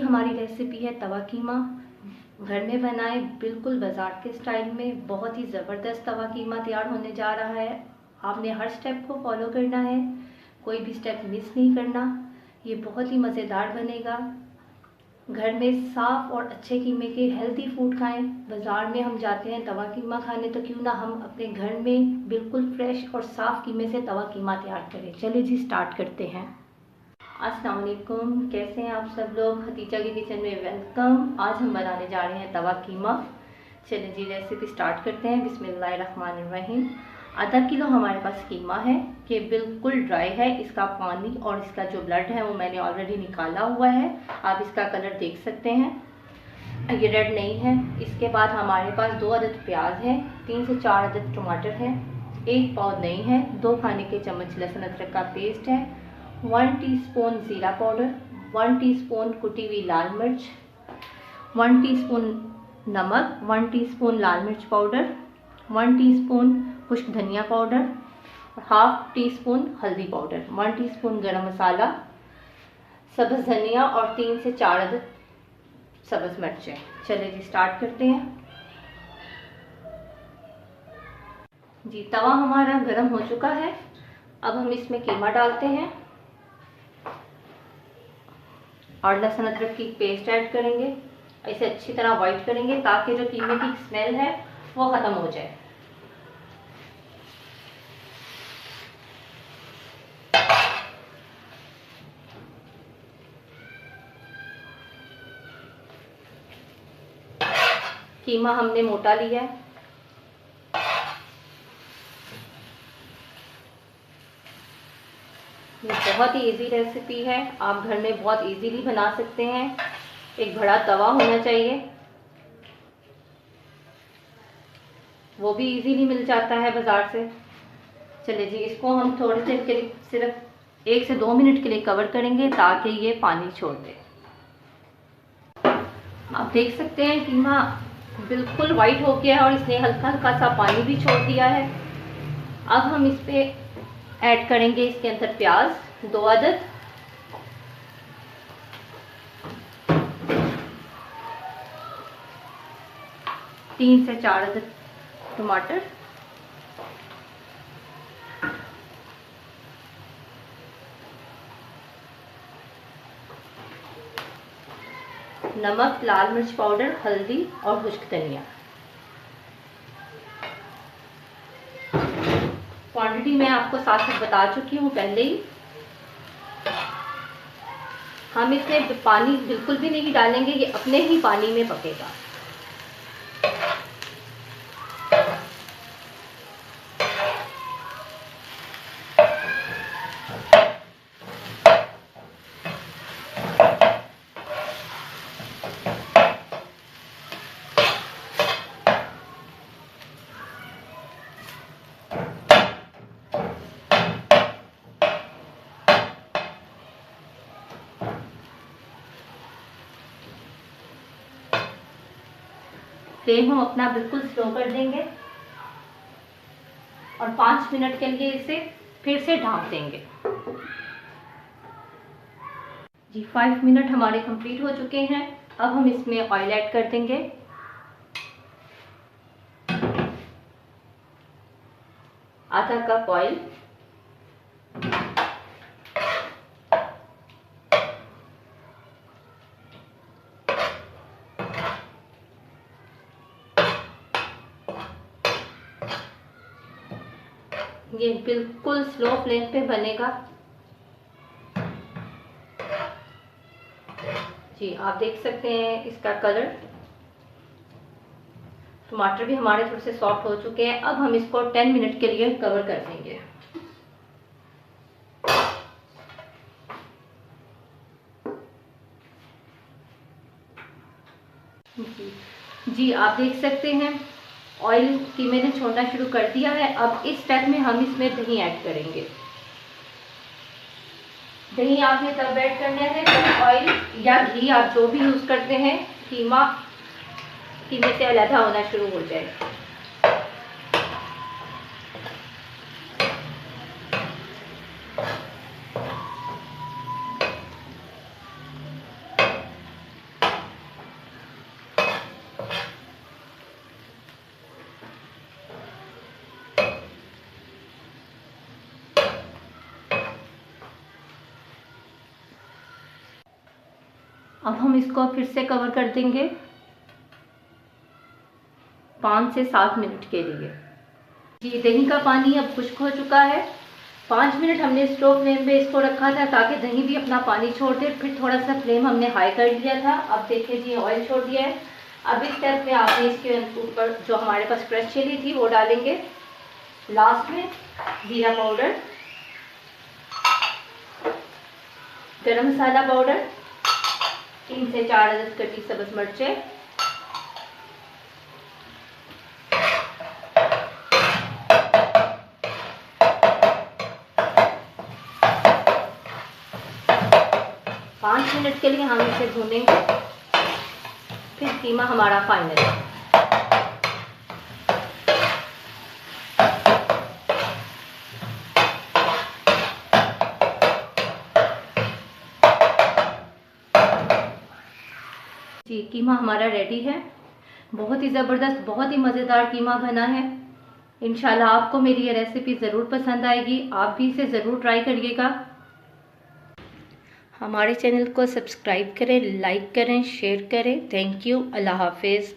हमारी रेसिपी है तवा कीमा। घर में बनाएं, बिल्कुल बाजार के स्टाइल में बहुत ही ज़बरदस्त तवा कीमा तैयार होने जा रहा है। आपने हर स्टेप को फॉलो करना है, कोई भी स्टेप मिस नहीं करना। ये बहुत ही मज़ेदार बनेगा। घर में साफ़ और अच्छे कीमे के हेल्दी फूड खाएं। बाज़ार में हम जाते हैं तवा कीमा खाने, तो क्यों ना हम अपने घर में बिल्कुल फ्रेश और साफ़ कीमे से तवा कीमा तैयार करें। चलिए जी, स्टार्ट करते हैं। अस्सलाम वालेकुम, कैसे हैं आप सब लोग। खदीजा की किचन में वेलकम। आज हम बनाने जा रहे हैं तवा कीमा। चलिए जी, रेसिपी स्टार्ट करते हैं। बिस्मिल्लाहिर्रहमानिर्रहीम। आधा किलो हमारे पास कीमा है कि बिल्कुल ड्राई है। इसका पानी और इसका जो ब्लड है वो मैंने ऑलरेडी निकाला हुआ है। आप इसका कलर देख सकते हैं, ये रेड नहीं है। इसके बाद हमारे पास 2 अदद प्याज है, 3 से 4 अदद टमाटर है, 1 पाव दही है, 2 खाने के चम्मच लहसुन अदरक का पेस्ट है, 1 टीस्पून ज़ीरा पाउडर, 1 टीस्पून कुटी हुई लाल मिर्च, 1 टीस्पून नमक, 1 टीस्पून लाल मिर्च पाउडर, 1 टीस्पून खुश्क धनिया पाउडर, हाफ टी स्पून हल्दी पाउडर, 1 टीस्पून गरम मसाला, सब्ज़ धनिया और 3 से 4 अदद सब्ज़ मिर्चें। चलिए जी, स्टार्ट करते हैं। जी, तवा हमारा गर्म हो चुका है। अब हम इसमें कीमा डालते हैं और लहसुन अदरक की पेस्ट ऐड करेंगे। इसे अच्छी तरह वाइट करेंगे ताकि जो कीमे की स्मेल है वो ख़त्म हो जाए। कीमा हमने मोटा लिया है। ये बहुत ही इजी रेसिपी है, आप घर में बहुत इजीली बना सकते हैं। एक बड़ा तवा होना चाहिए, वो भी इजीली मिल जाता है बाज़ार से। चलिए जी, इसको हम थोड़ी देर के लिए सिर्फ 1 से 2 मिनट के लिए कवर करेंगे ताकि ये पानी छोड़ दे। आप देख सकते हैं कीमा बिल्कुल वाइट हो गया है और इसने हल्का हल्का सा पानी भी छोड़ दिया है। अब हम इस पे ऐड करेंगे इसके अंदर प्याज 2 अदद, तीन से 4 अदद टमाटर, नमक, लाल मिर्च पाउडर, हल्दी और खुश्क धनिया। क्वांटिटी मैं आपको साथ साथ बता चुकी हूँ पहले ही। हम इसमें पानी बिल्कुल भी नहीं डालेंगे, ये अपने ही पानी में पकेगा। फ्लेम हम अपना बिल्कुल स्लो कर देंगे और 5 मिनट के लिए इसे फिर से ढक देंगे। जी, 5 मिनट हमारे कंप्लीट हो चुके हैं। अब हम इसमें ऑयल ऐड कर देंगे। आधा कप ऑयल, ये बिल्कुल स्लो फ्लेम पे बनेगा। जी, आप देख सकते हैं इसका कलर। टमाटर भी हमारे थोड़े से सॉफ्ट हो चुके हैं। अब हम इसको 10 मिनट के लिए कवर कर देंगे। जी, आप देख सकते हैं ऑयल की मैंने छोड़ना शुरू कर दिया है। अब इस स्टेप में हम इसमें दही ऐड करेंगे। दही आपने तब ऐड करना है जब ऑयल या घी, आप जो भी यूज़ करते हैं, कीमे से अलग होना शुरू हो जाए। अब हम इसको फिर से कवर कर देंगे 5 से 7 मिनट के लिए। ये दही का पानी अब खुश्क हो चुका है। 5 मिनट हमने स्टोव फ्लेम पे इसको रखा था ताकि दही भी अपना पानी छोड़ दे। फिर थोड़ा सा फ्लेम हमने हाई कर दिया था। अब देखिए जी ऑयल छोड़ दिया है। अब इस स्टेप में आपने इसके ऊपर जो हमारे पास क्रश चिली थी वो डालेंगे। लास्ट में जीरा पाउडर, गरम मसाला पाउडर, 3 से 4 अदद कटी सब्ज मिर्चें, पाँच मिनट के लिए हम इसे भूनेंगे। फिर कीमा हमारा फाइनल है। जी कीमा हमारा रेडी है। बहुत ही ज़बरदस्त, बहुत ही मज़ेदार कीमा बना है। इंशाल्लाह आपको मेरी ये रेसिपी ज़रूर पसंद आएगी। आप भी इसे ज़रूर ट्राई करिएगा। हमारे चैनल को सब्सक्राइब करें, लाइक करें, शेयर करें। Thank you. अल्लाह हाफिज़।